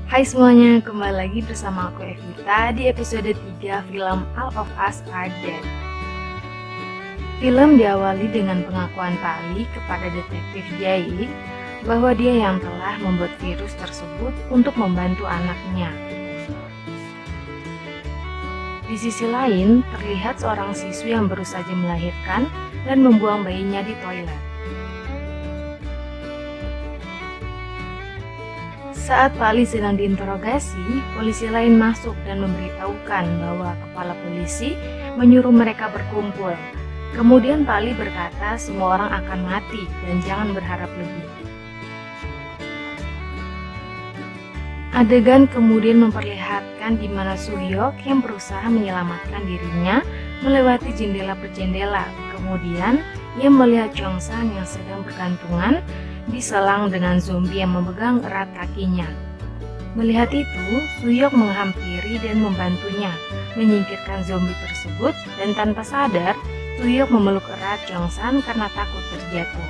Hai semuanya, kembali lagi bersama aku Evita di episode 3 film All of Us Are Dead. Film diawali dengan pengakuan Pak Lee kepada detektif Jae bahwa dia yang telah membuat virus tersebut untuk membantu anaknya. Di sisi lain, terlihat seorang siswi yang baru saja melahirkan dan membuang bayinya di toilet. Saat Pak Lee sedang diinterogasi, polisi lain masuk dan memberitahukan bahwa kepala polisi menyuruh mereka berkumpul. Kemudian Pak Lee berkata semua orang akan mati dan jangan berharap lebih. Adegan kemudian memperlihatkan di mana Soo-hyuk yang berusaha menyelamatkan dirinya melewati jendela per jendela. Kemudian ia melihat Jong-san yang sedang bergantungan diselang dengan zombie yang memegang erat kakinya. Melihat itu, Soo-hyuk menghampiri dan membantunya menyingkirkan zombie tersebut, dan tanpa sadar, Soo-hyuk memeluk erat Jong-san karena takut terjatuh.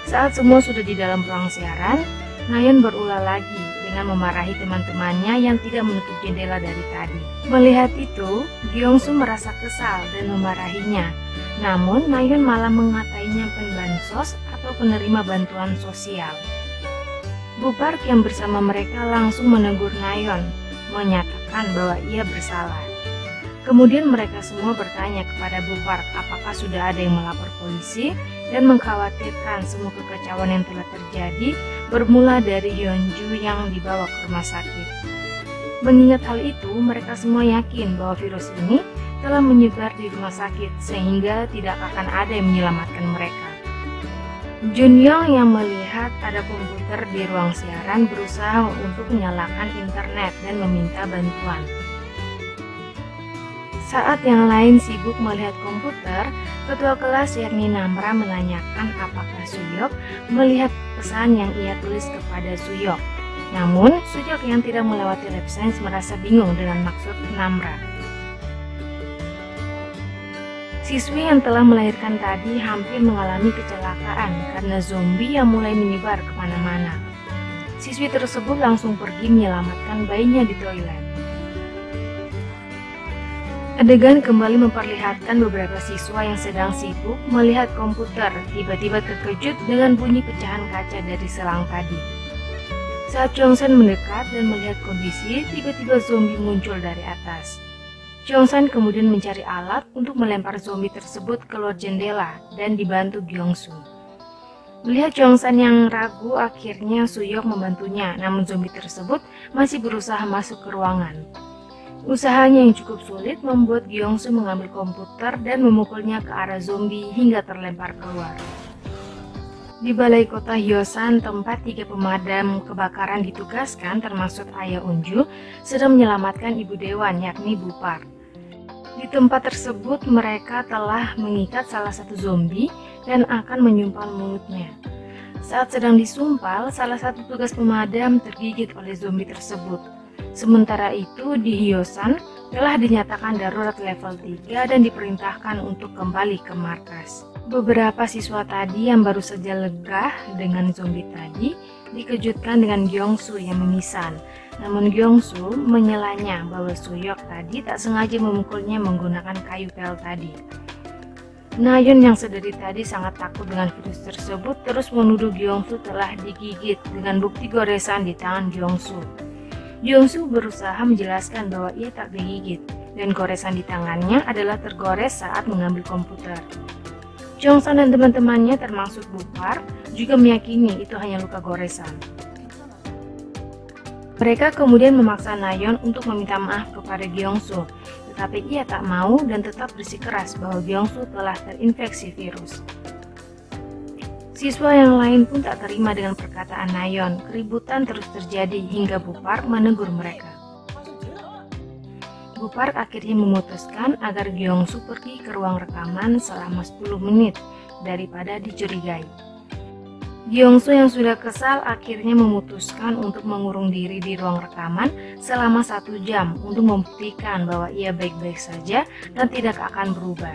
Saat semua sudah di dalam ruang siaran, Nayeon berulah lagi dengan memarahi teman-temannya yang tidak menutup jendela dari tadi. Melihat itu, Gyeong-soo merasa kesal dan memarahinya. Namun, Nayeon malah mengatainya penbansos atau penerima bantuan sosial. Bu Park yang bersama mereka langsung menegur Nayeon, menyatakan bahwa ia bersalah. Kemudian mereka semua bertanya kepada Bu Park apakah sudah ada yang melapor polisi dan mengkhawatirkan semua kekacauan yang telah terjadi bermula dari Hyunju yang dibawa ke rumah sakit. Mengingat hal itu, mereka semua yakin bahwa virus ini telah menyebar di rumah sakit sehingga tidak akan ada yang menyelamatkan mereka. Jun-young yang melihat ada komputer di ruang siaran berusaha untuk menyalakan internet dan meminta bantuan. Saat yang lain sibuk melihat komputer, ketua kelas yakni Namra menanyakan apakah Soo-hyuk melihat pesan yang ia tulis kepada Soo-hyuk. Namun, Soo-hyuk yang tidak melewati lab science merasa bingung dengan maksud Namra. Siswi yang telah melahirkan tadi hampir mengalami kecelakaan karena zombie yang mulai menyebar kemana-mana. Siswi tersebut langsung pergi menyelamatkan bayinya di toilet. Adegan kembali memperlihatkan beberapa siswa yang sedang sibuk melihat komputer tiba-tiba terkejut dengan bunyi pecahan kaca dari selang tadi. Saat Jong-san mendekat dan melihat kondisi, tiba-tiba zombie muncul dari atas. Jong-san kemudian mencari alat untuk melempar zombie tersebut keluar jendela dan dibantu Gyeong-soo. Melihat Jong-san yang ragu, akhirnya Soo-hyuk membantunya, namun zombie tersebut masih berusaha masuk ke ruangan. Usahanya yang cukup sulit membuat Gyeong-soo mengambil komputer dan memukulnya ke arah zombie hingga terlempar keluar. Di balai kota Hyosan, tempat 3 pemadam kebakaran ditugaskan termasuk Ayah Unju sedang menyelamatkan ibu dewan yakni Bu Park. Di tempat tersebut mereka telah mengikat salah satu zombie dan akan menyumpal mulutnya. Saat sedang disumpal, salah satu tugas pemadam tergigit oleh zombie tersebut. Sementara itu di Hyosan telah dinyatakan darurat level 3 dan diperintahkan untuk kembali ke markas. Beberapa siswa tadi yang baru saja lega dengan zombie tadi dikejutkan dengan Gyeong-soo yang mimisan. Namun Gyeong-soo menyelanya bahwa Soo-hyuk tadi tak sengaja memukulnya menggunakan kayu pel tadi. Nayeon yang sedari tadi sangat takut dengan virus tersebut terus menuduh Gyeong-soo telah digigit dengan bukti goresan di tangan Gyeong-soo. Gyeong-soo berusaha menjelaskan bahwa ia tak digigit dan goresan di tangannya adalah tergores saat mengambil komputer. Jong-san dan teman-temannya termasuk Bu Park juga meyakini itu hanya luka goresan. Mereka kemudian memaksa Nayeon untuk meminta maaf kepada Gyeong-soo, tetapi ia tak mau dan tetap bersikeras bahwa Gyeong-soo telah terinfeksi virus. Siswa yang lain pun tak terima dengan perkataan Nayeon. Keributan terus terjadi hingga Bu Park menegur mereka. Bu Park akhirnya memutuskan agar Gyeong-soo pergi ke ruang rekaman selama 10 menit daripada dicurigai. Gyeong-soo yang sudah kesal akhirnya memutuskan untuk mengurung diri di ruang rekaman selama 1 jam untuk membuktikan bahwa ia baik-baik saja dan tidak akan berubah.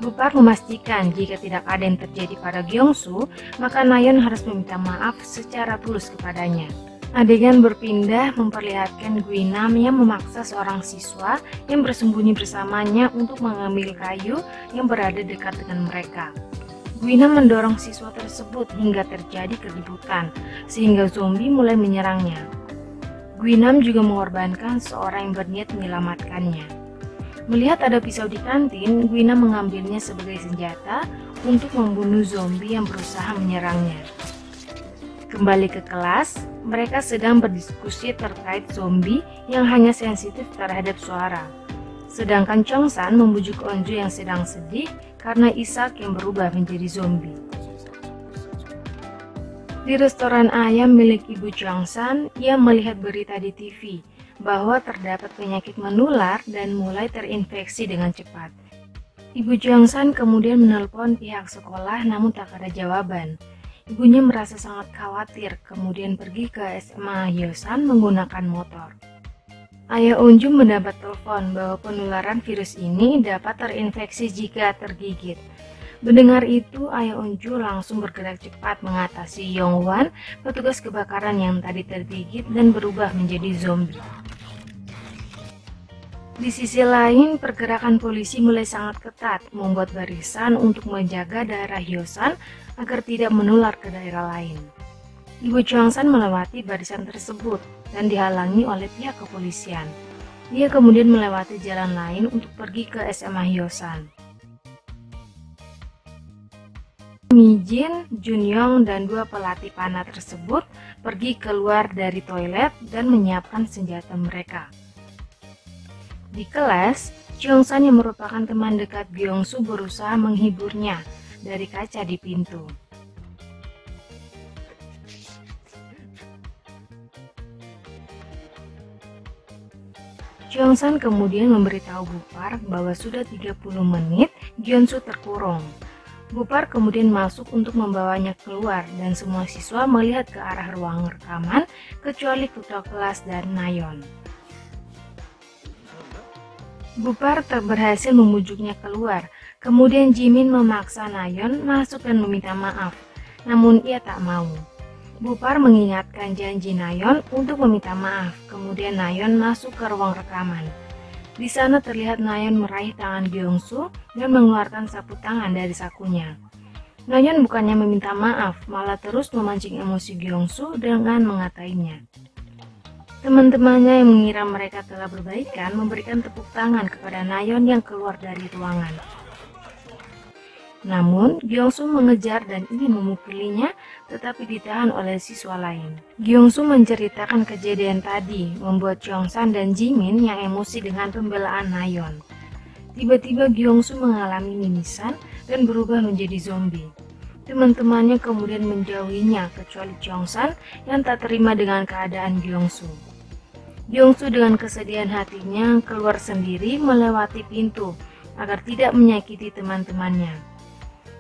Bupar memastikan jika tidak ada yang terjadi pada Gyeongsu, maka Nayeon harus meminta maaf secara tulus kepadanya. Adegan berpindah memperlihatkan Guinam yang memaksa seorang siswa yang bersembunyi bersamanya untuk mengambil kayu yang berada dekat dengan mereka. Guinam mendorong siswa tersebut hingga terjadi keributan, sehingga zombie mulai menyerangnya. Guinam juga mengorbankan seorang yang berniat menyelamatkannya. Melihat ada pisau di kantin, Guinam mengambilnya sebagai senjata untuk membunuh zombie yang berusaha menyerangnya. Kembali ke kelas, mereka sedang berdiskusi terkait zombie yang hanya sensitif terhadap suara. Sedangkan Chongsan membujuk Onju yang sedang sedih karena Isak yang berubah menjadi zombie. Di restoran ayam milik Ibu Chongsan, ia melihat berita di TV bahwa terdapat penyakit menular dan mulai terinfeksi dengan cepat. Ibu Chongsan kemudian menelpon pihak sekolah namun tak ada jawaban. Ibunya merasa sangat khawatir, kemudian pergi ke SMA Hyosan menggunakan motor. Ayah Onju mendapat telepon bahwa penularan virus ini dapat terinfeksi jika tergigit. Mendengar itu, Ayah Onju langsung bergerak cepat mengatasi Yongwan, petugas kebakaran yang tadi tergigit dan berubah menjadi zombie. Di sisi lain, pergerakan polisi mulai sangat ketat, membuat barisan untuk menjaga daerah Hyosan agar tidak menular ke daerah lain. Ibu Chongsan melewati barisan tersebut dan dihalangi oleh pihak kepolisian. Dia kemudian melewati jalan lain untuk pergi ke SMA Hyosan. Mi Jin, Jun Yong, dan dua pelatih panah tersebut pergi keluar dari toilet dan menyiapkan senjata mereka. Di kelas, Chongsan yang merupakan teman dekat Gyeongsu berusaha menghiburnya dari kaca di pintu. Chongsan kemudian memberitahu Bupar bahwa sudah 30 menit Gyeongsu terkurung. Bupar kemudian masuk untuk membawanya keluar dan semua siswa melihat ke arah ruang rekaman kecuali ketua kelas dan Nayeon. Bupar berhasil memujuknya keluar, kemudian Jimin memaksa Nayeon masuk dan meminta maaf, namun ia tak mau. Bupar mengingatkan janji Nayeon untuk meminta maaf, kemudian Nayeon masuk ke ruang rekaman. Di sana terlihat Nayeon meraih tangan Gyeongsu dan mengeluarkan sapu tangan dari sakunya. Nayeon bukannya meminta maaf, malah terus memancing emosi Gyeongsu dengan mengatainya. Teman-temannya yang mengira mereka telah berbaikan memberikan tepuk tangan kepada Nayeon yang keluar dari ruangan. Namun, Gyeongsu mengejar dan ingin memukulinya, tetapi ditahan oleh siswa lain. Gyeongsu menceritakan kejadian tadi, membuat Chongsan dan Jimin yang emosi dengan pembelaan Nayeon. Tiba-tiba Gyeongsu mengalami mimisan dan berubah menjadi zombie. Teman-temannya kemudian menjauhinya, kecuali Chongsan yang tak terima dengan keadaan Gyeongsu. Gyeongsu dengan kesedihan hatinya keluar sendiri melewati pintu agar tidak menyakiti teman-temannya.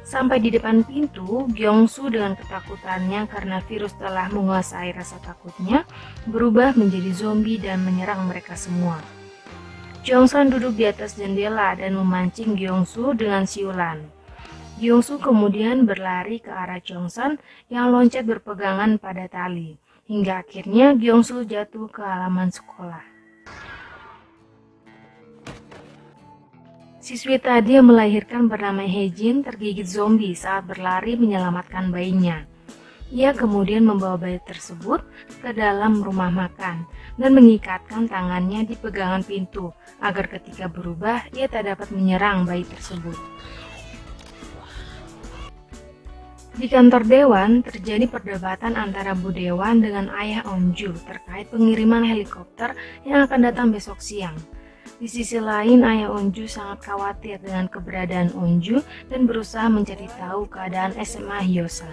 Sampai di depan pintu, Gyeongsu dengan ketakutannya karena virus telah menguasai rasa takutnya berubah menjadi zombie dan menyerang mereka semua. Chongsan duduk di atas jendela dan memancing Gyeongsu dengan siulan. Gyeongsu kemudian berlari ke arah Chongsan yang loncat berpegangan pada tali. Hingga akhirnya Gyeongsu jatuh ke halaman sekolah. Siswi tadi yang melahirkan bernama Haejin tergigit zombie saat berlari menyelamatkan bayinya. Ia kemudian membawa bayi tersebut ke dalam rumah makan dan mengikatkan tangannya di pegangan pintu agar ketika berubah ia tak dapat menyerang bayi tersebut. Di kantor Dewan, terjadi perdebatan antara Bu Dewan dengan Ayah Onju terkait pengiriman helikopter yang akan datang besok siang. Di sisi lain, Ayah Onju sangat khawatir dengan keberadaan Onju dan berusaha mencari tahu keadaan SMA Hyosan.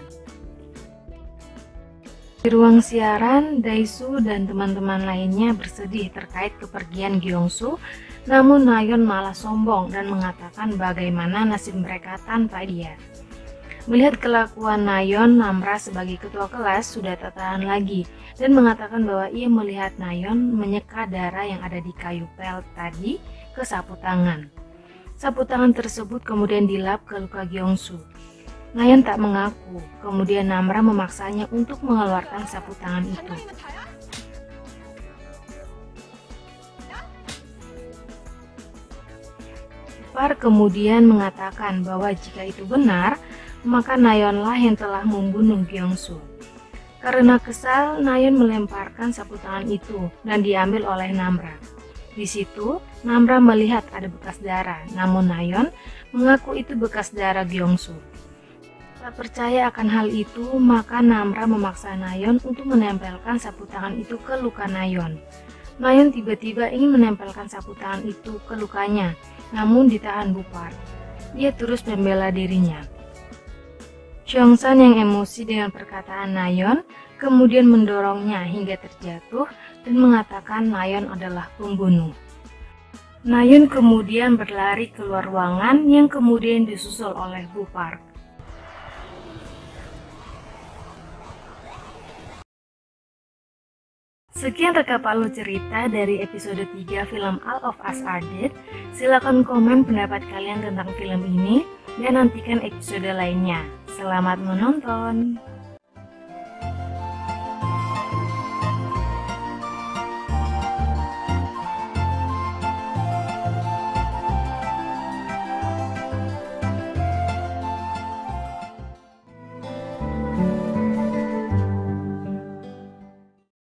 Di ruang siaran, Daesu dan teman-teman lainnya bersedih terkait kepergian Gyeongsu, namun Nayeon malah sombong dan mengatakan bagaimana nasib mereka tanpa dia. Melihat kelakuan Nayeon, Namra sebagai ketua kelas sudah tak tahan lagi dan mengatakan bahwa ia melihat Nayeon menyeka darah yang ada di kayu pel tadi ke sapu tangan. Sapu tangan tersebut kemudian dilap ke luka Gyeongsu. Nayeon tak mengaku, kemudian Namra memaksanya untuk mengeluarkan sapu tangan itu. Park kemudian mengatakan bahwa jika itu benar, maka Nayeonlah yang telah membunuh Gyeongsu. Karena kesal, Nayeon melemparkan sapu tangan itu dan diambil oleh Namra. Di situ, Namra melihat ada bekas darah, namun Nayeon mengaku itu bekas darah Gyeongsu. Tak percaya akan hal itu, maka Namra memaksa Nayeon untuk menempelkan sapu tangan itu ke luka Nayeon. Nayeon tiba-tiba ingin menempelkan sapu tangan itu ke lukanya, namun ditahan Bu Park. Dia terus membela dirinya. Cheong-san yang emosi dengan perkataan Nayeon, kemudian mendorongnya hingga terjatuh dan mengatakan Nayeon adalah pembunuh. Nayeon kemudian berlari keluar ruangan yang kemudian disusul oleh Bu Park. Sekian rekap alur cerita dari episode 3 film All of Us Are Dead. Silakan komen pendapat kalian tentang film ini dan nantikan episode lainnya. Selamat menonton!